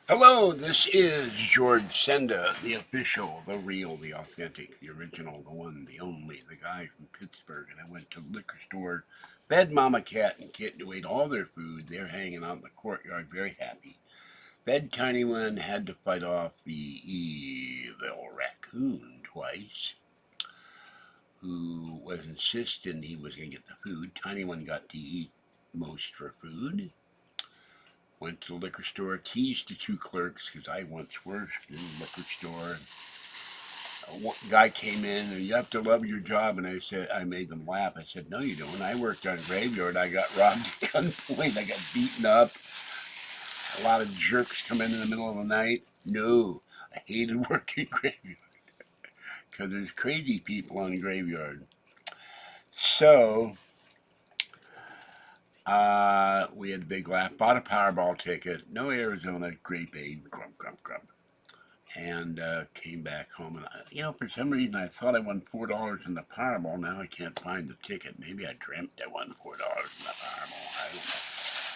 Hello, this is George Senda, the official, the real, the authentic, the original, the one, the only, the guy from Pittsburgh. And I went to the liquor store, fed Mama Cat and Kitten, who ate all their food. They're hanging out in the courtyard, very happy. Fed Tiny One, had to fight off the evil raccoon twice, who was insisting he was going to get the food. Tiny One got to eat most for food. Went to the liquor store, teased the two clerks because I once worked in the liquor store. One guy came in and you have to love your job, and I made them laugh. I said, no, you don't. I worked on graveyard. I got robbed at gunpoint. I got beaten up. A lot of jerks come in the middle of the night. No, I hated working graveyard because there's crazy people on graveyard. So we had a big laugh. Bought a Powerball ticket. No Arizona grape aid. Grump, grump, grump. And came back home. And, for some reason I thought I won $4 in the Powerball. Now I can't find the ticket. Maybe I dreamt I won $4 in the Powerball. I don't know.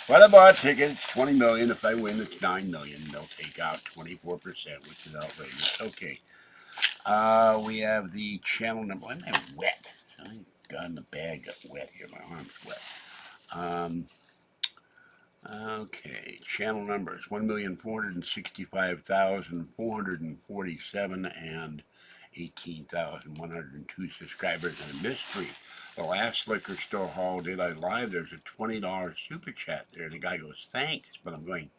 But I bought tickets, 20 million. If I win, it's 9 million. They'll take out 24%, which is outrageous. Okay. We have the channel number. Why am I wet? I got in the bag, got wet here. My arm's wet. Okay, channel numbers 1,465,447 and 18,102 subscribers, and a mystery. The last liquor store haul did I live. There's a $20 super chat there. The guy goes, thanks, but I'm going,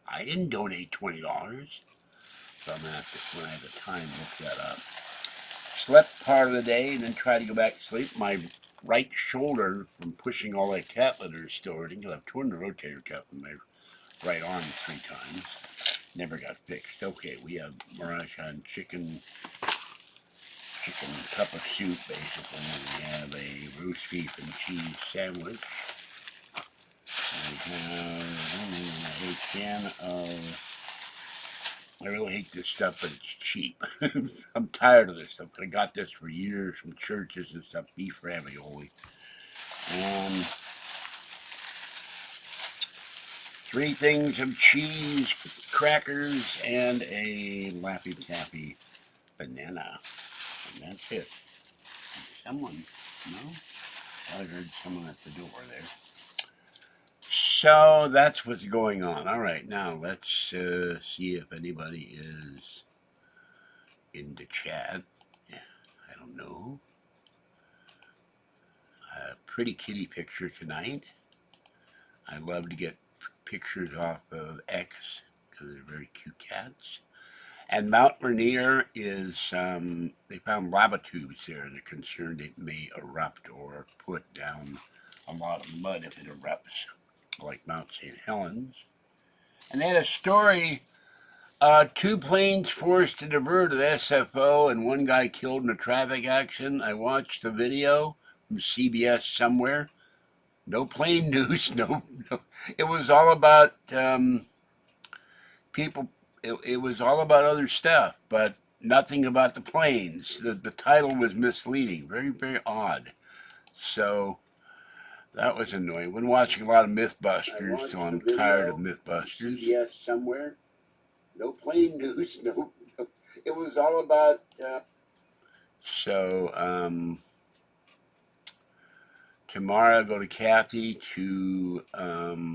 I didn't donate $20. So I'm going to have to, when I have the time, look that up. Slept part of the day and then tried to go back to sleep. My right shoulder from pushing all that cat litter is still hurting because I've torn the rotator cuff in my right arm 3 times. Never got fixed. Okay, we have Marajan chicken cup of soup, basically. We have a roast beef and cheese sandwich. We have a can of, I really hate this stuff, but it's cheap. I'm tired of this stuff. I got this for years from churches and stuff, beef ravioli. And 3 things of cheese, crackers, and a Laffy Taffy banana. And that's it. Someone, no? I heard someone at the door there. So that's what's going on. All right, now let's see if anybody is in the chat. I don't know. A pretty kitty picture tonight. I love to get pictures off of X because they're very cute cats. And Mount Rainier is, they found lava tubes there, and they're concerned it may erupt or put down a lot of mud if it erupts, like Mount St. Helens. And they had a story, 2 planes forced to divert at SFO and 1 guy killed in a traffic accident. I watched the video from CBS somewhere. No plane news, no. It was all about people. It was all about other stuff, but nothing about the planes. The title was misleading, very, very odd. So that was annoying. I've been watching a lot of Mythbusters, so I'm tired of Mythbusters. Yes, somewhere. No plane news. No. It was all about. Tomorrow I go to Kathy to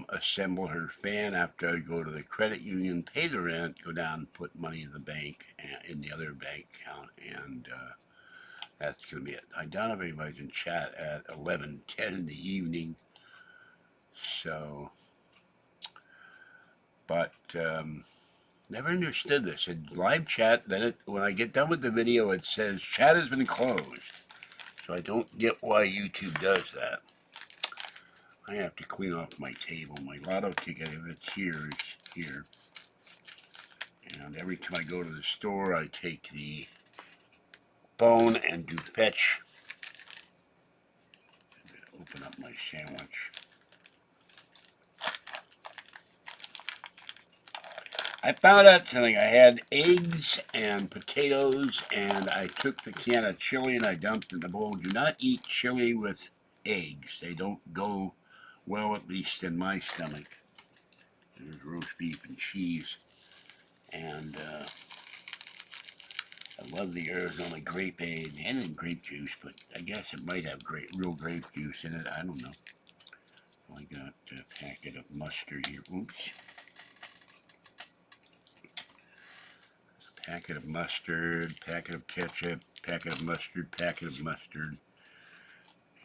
assemble her fan after I go to the credit union, pay the rent, go down and put money in the bank, in the other bank account, and that's going to be it. I don't know if anybody's in chat at 11:10 in the evening, so, but never understood this. It's live chat, then when I get done with the video, it says chat has been closed. So I don't get why YouTube does that. I have to clean off my table. My lotto ticket, if it's here, is here. And every time I go to the store, I take the phone and do fetch. I'm going to open up my sandwich. I found out something. I had eggs and potatoes, and I took the can of chili and I dumped it in the bowl. Do not eat chili with eggs. They don't go well, at least in my stomach. There's roast beef and cheese. And I love the Arizona grapeade and in grape juice, but I guess it might have real grape juice in it. I don't know. I got a packet of mustard here. Oops. Packet of mustard, packet of ketchup, packet of mustard, packet of mustard.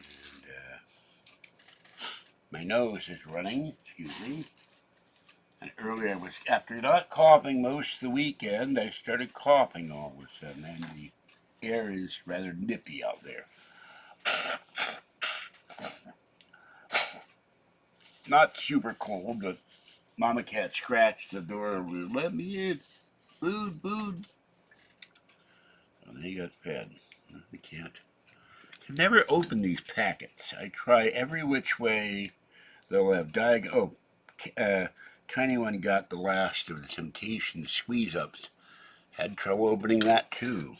And my nose is running, excuse me. And earlier after not coughing most of the weekend, I started coughing all of a sudden, and the air is rather nippy out there. Not super cold, but Mama Cat scratched the door. Let me in. Food, food. And he got fed. I can't. Can never open these packets. I try every which way. They'll have Tiny One got the last of the Temptation squeeze ups. Had trouble opening that too.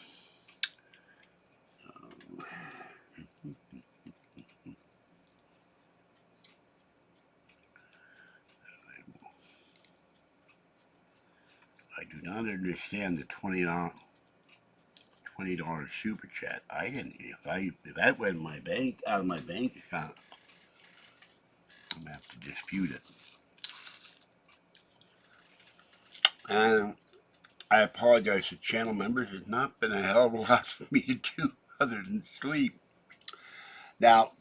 I do not understand the $20 super chat. I didn't. If that went in my bank out of my bank account, I'm gonna have to dispute it. And I apologize to channel members. It's not been a hell of a lot for me to do other than sleep. Now,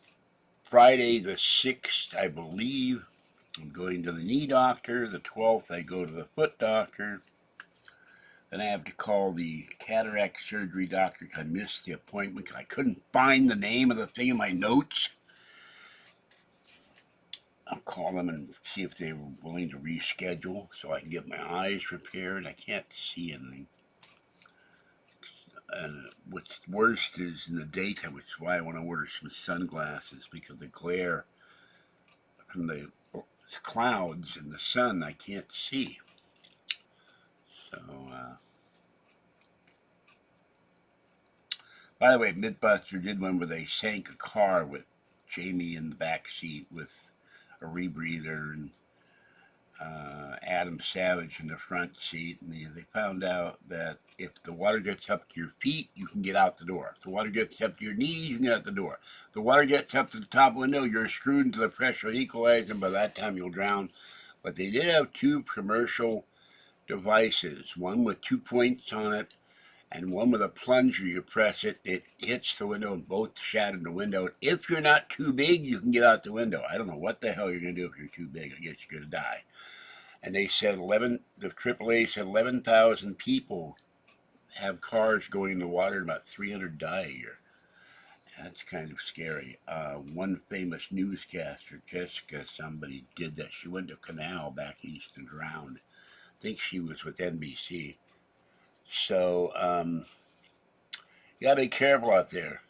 Friday the 6th, I believe, I'm going to the knee doctor. The 12th, I go to the foot doctor. Then I have to call the cataract surgery doctor because I missed the appointment because I couldn't find the name of the thing in my notes. I'll call them and see if they were willing to reschedule so I can get my eyes repaired. I can't see anything. And what's worst is in the daytime, which is why I want to order some sunglasses, because the glare from the clouds and the sun I can't see. So, by the way, Mythbuster did one where they sank a car with Jamie in the back seat with a rebreather and Adam Savage in the front seat, and they found out that if the water gets up to your feet, you can get out the door. If the water gets up to your knees, you can get out the door. If the water gets up to the top window, you're screwed into the pressure equalizer, and by that time you'll drown. But they did have two commercial devices, one with 2 points on it, and one with a plunger. You press it, it hits the window, and both shatter the window. If you're not too big, you can get out the window. I don't know what the hell you're going to do if you're too big. I guess you're going to die. And they said the AAA said 11,000 people have cars going in the water and about 300 die a year. That's kind of scary. One famous newscaster, Jessica, somebody did that. She went to a canal back east and drowned. I think she was with NBC. So, you gotta be careful out there.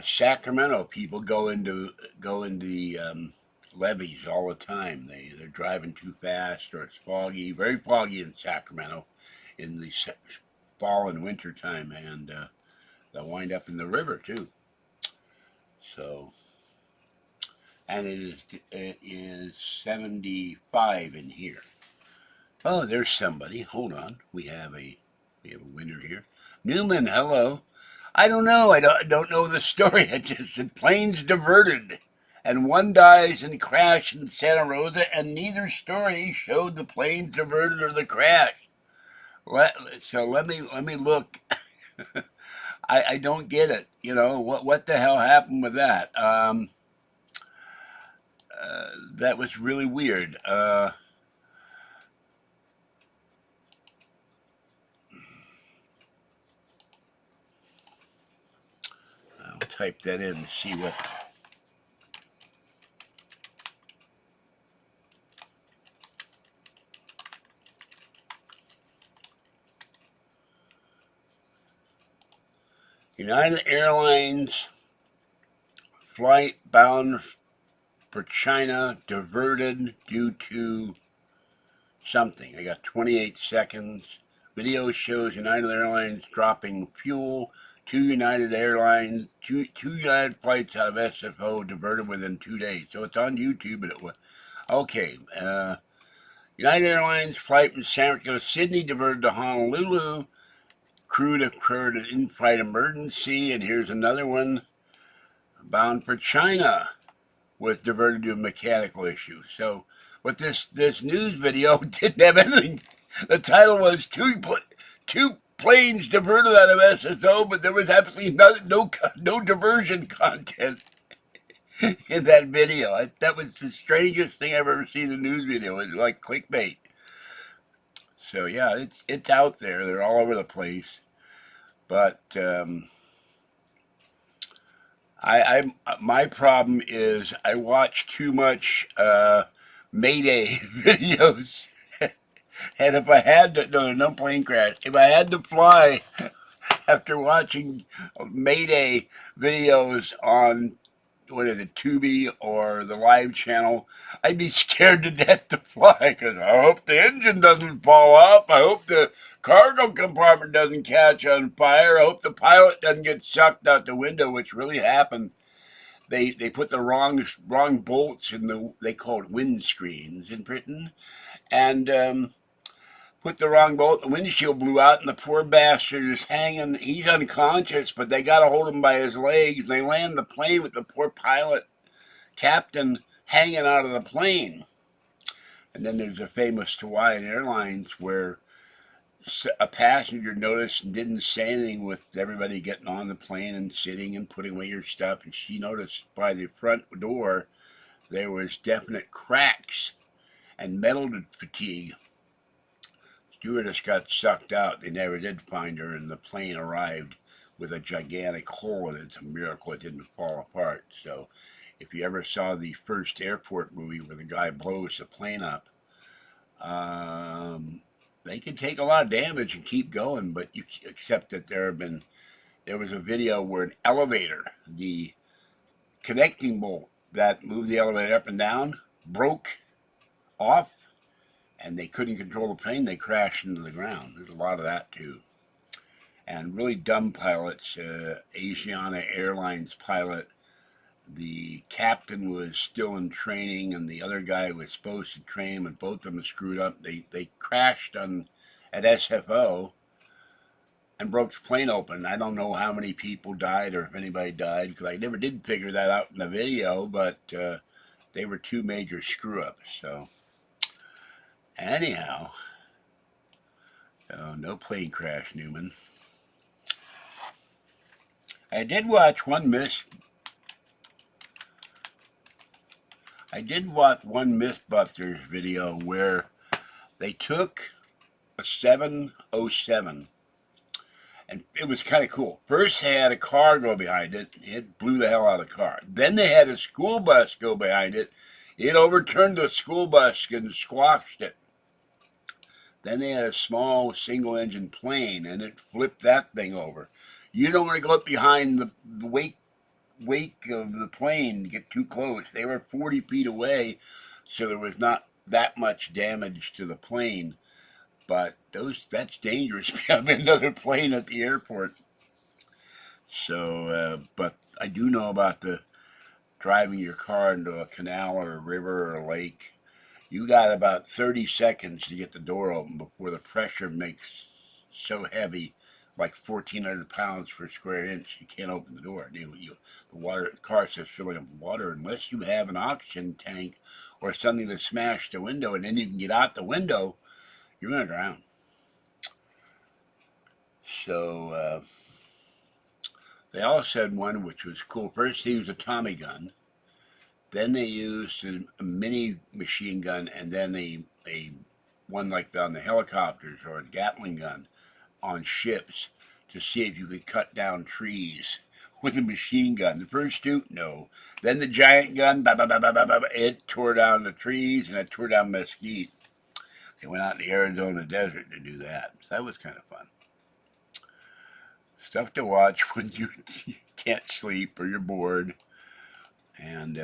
Sacramento people go into the levees all the time. They're driving too fast, or it's foggy, very foggy in Sacramento in the fall and winter time, and they'll wind up in the river too. So, and it is 75 in here. Oh, there's somebody. Hold on, we have a winner here. Newman, hello. I don't know. I don't know the story. It just said planes diverted, and one dies in crash in Santa Rosa, and neither story showed the planes diverted or the crash. So let me look. I don't get it. You know what the hell happened with that? That was really weird. I'll type that in and see what. United Airlines flight bound for China diverted due to something. I got 28 seconds. Video shows United Airlines dropping fuel. Two United flights out of SFO diverted within 2 days. So it's on YouTube, but it was okay. United Airlines flight from San Francisco to Sydney diverted to Honolulu. Crew occurred an in-flight emergency. And here's another one. Bound for China was diverted due to a mechanical issue. So, but this news video didn't have anything. The title was two planes diverted out of SSO, but there was absolutely no diversion content in that video. That was the strangest thing I've ever seen in a news video. It was like clickbait. So yeah, it's out there. They're all over the place. But my problem is I watch too much Mayday videos. And if I had to, no plane crash. If I had to fly after watching Mayday videos on, what is it, Tubi or the live channel, I'd be scared to death to fly because I hope the engine doesn't fall off. I hope the cargo compartment doesn't catch on fire. I hope the pilot doesn't get sucked out the window, which really happened. They put the wrong bolts in they call it windscreens in Britain, and put the wrong bolt. The windshield blew out, and the poor bastard is hanging. He's unconscious, but they got to hold him by his legs. They land the plane with the poor pilot, captain, hanging out of the plane. And then there's a famous Hawaiian Airlines where a passenger noticed and didn't say anything with everybody getting on the plane and sitting and putting away your stuff. And she noticed by the front door there was definite cracks and metal fatigue. Stewardess got sucked out. They never did find her, and the plane arrived with a gigantic hole in it. It's a miracle it didn't fall apart. So if you ever saw the first airport movie where the guy blows the plane up, they can take a lot of damage and keep going, but except that there was a video where an elevator, the connecting bolt that moved the elevator up and down, broke off, and they couldn't control the plane. They crashed into the ground. There's a lot of that too. And really dumb pilots. Asiana Airlines pilot, the captain was still in training, and the other guy was supposed to train him, and both of them screwed up. They crashed at SFO and broke the plane open. I don't know how many people died or if anybody died, because I never did figure that out in the video, but they were two major screw-ups. So anyhow, no plane crash, Newman. I did watch one Mythbusters video where they took a 707, and it was kind of cool. First they had a car go behind it. It blew the hell out of the car. Then they had a school bus go behind it. It overturned the school bus and squashed it. Then they had a small single-engine plane, and it flipped that thing over. You don't want to go up behind the wake of the plane to get too close. They were 40 feet away, so there was not that much damage to the plane. But that's dangerous having another plane at the airport. So, but I do know about the driving your car into a canal or a river or a lake. You got about 30 seconds to get the door open before the pressure makes so heavy, like 1,400 pounds per square inch, you can't open the door. The car starts filling up with water unless you have an oxygen tank or something to smash the window, and then you can get out the window. You're going to drown. So they also had one which was cool. First they used a Tommy gun. Then they used a mini machine gun, and then a one like on the helicopters, or a Gatling gun on ships, to see if you could cut down trees with a machine gun. The first two, no. Then the giant gun, it tore down the trees, and it tore down mesquite. They went out in the Arizona desert to do that. So that was kind of fun. Stuff to watch when you can't sleep or you're bored. And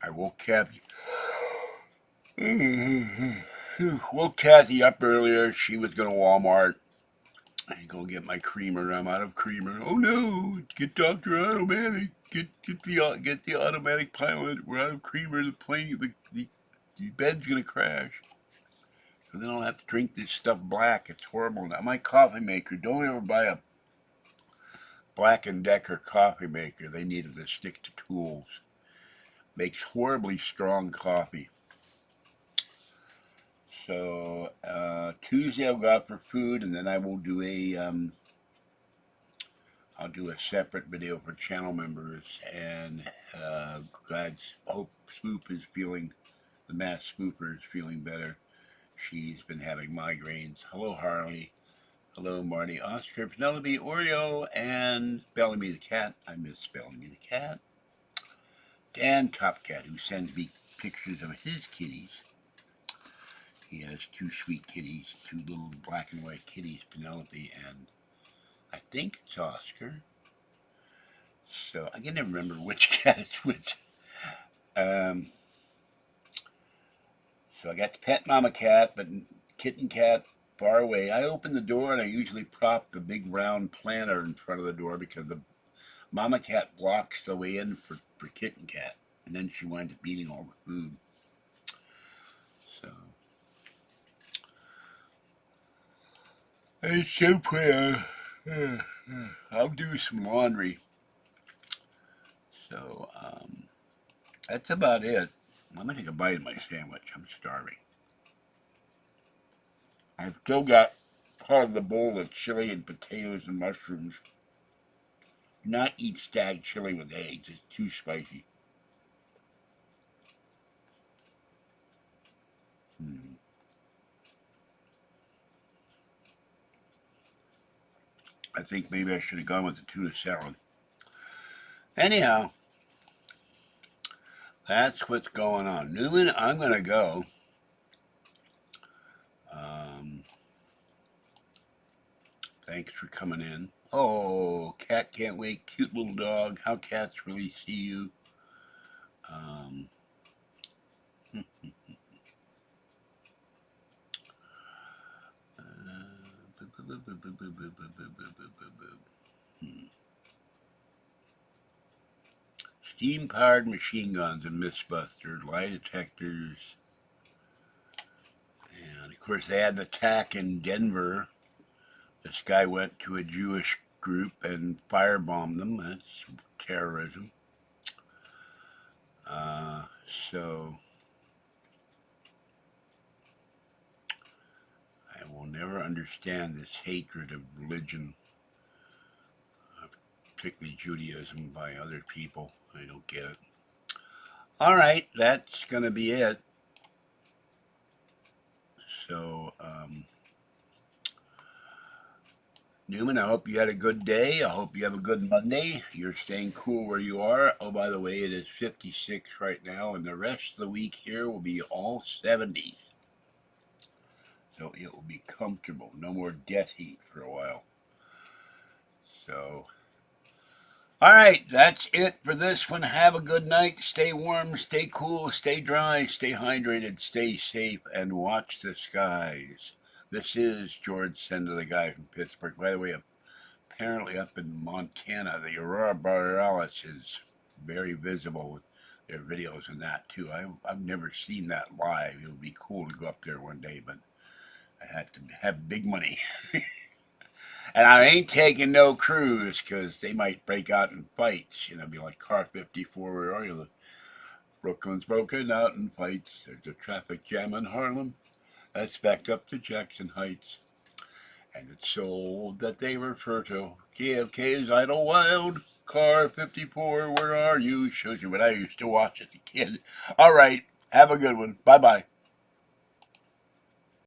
I woke Kathy up earlier. She was going to Walmart and go get my creamer. I'm out of creamer. Oh no! Get Dr. Automatic. Get the automatic pilot. We're out of creamer. The plane, the The bed's gonna crash. So then I'll have to drink this stuff black. It's horrible. Now my coffee maker, don't ever buy a Black & Decker coffee maker. They needed to stick to tools. Makes horribly strong coffee. So Tuesday I'll go out for food, and then I will do I'll do a separate video for channel members. And hope Swoop is feeling, the mass spooper is feeling better. She's been having migraines. Hello, Harley. Hello, Marty, Oscar, Penelope, Oreo, and Bellamy the cat. I miss Bellamy the cat. Dan Topcat, who sends me pictures of his kitties. He has two sweet kitties, two little black and white kitties, Penelope, and I think it's Oscar. So I can never remember which cat is which. So I got the pet mama cat, but kitten cat far away. I open the door and I usually prop the big round planter in front of the door because the mama cat blocks the way in for kitten cat, and then she winds up eating all the food. So it's so pretty. I'll do some laundry. So that's about it. I'm gonna take a bite of my sandwich. I'm starving. I've still got part of the bowl of chili and potatoes and mushrooms. Do not eat stag chili with eggs. It's too spicy. I think maybe I should have gone with the tuna salad. Anyhow, that's what's going on. Newman, I'm going to go. Thanks for coming in. Oh, cat can't wait. Cute little dog. How cats really see you. Steam-powered machine guns and Mythbusters, lie detectors. And, of course, they had an attack in Denver. This guy went to a Jewish group and firebombed them. That's terrorism. So I will never understand this hatred of religion, particularly Judaism, by other people. I don't get it. All right, that's going to be it. So, Newman, I hope you had a good day. I hope you have a good Monday. You're staying cool where you are. Oh, by the way, it is 56 right now, and the rest of the week here will be all 70s. So it will be comfortable. No more death heat for a while. So, all right, that's it for this one. Have a good night. Stay warm, stay cool, stay dry, stay hydrated, stay safe, and watch the skies. This is George Sender, the guy from Pittsburgh. By the way, apparently up in Montana, the Aurora Borealis is very visible with their videos and that too. I've never seen that live. It would be cool to go up there one day, but I had to have big money. And I ain't taking no cruise because they might break out in fights. Be like Car 54, where are you? Brooklyn's broken out in fights. There's a traffic jam in Harlem. That's backed up to Jackson Heights. And it's so that they refer to JFK's Idlewild. Car 54, where are you? Shows you what I used to watch as a kid. All right, have a good one. Bye-bye.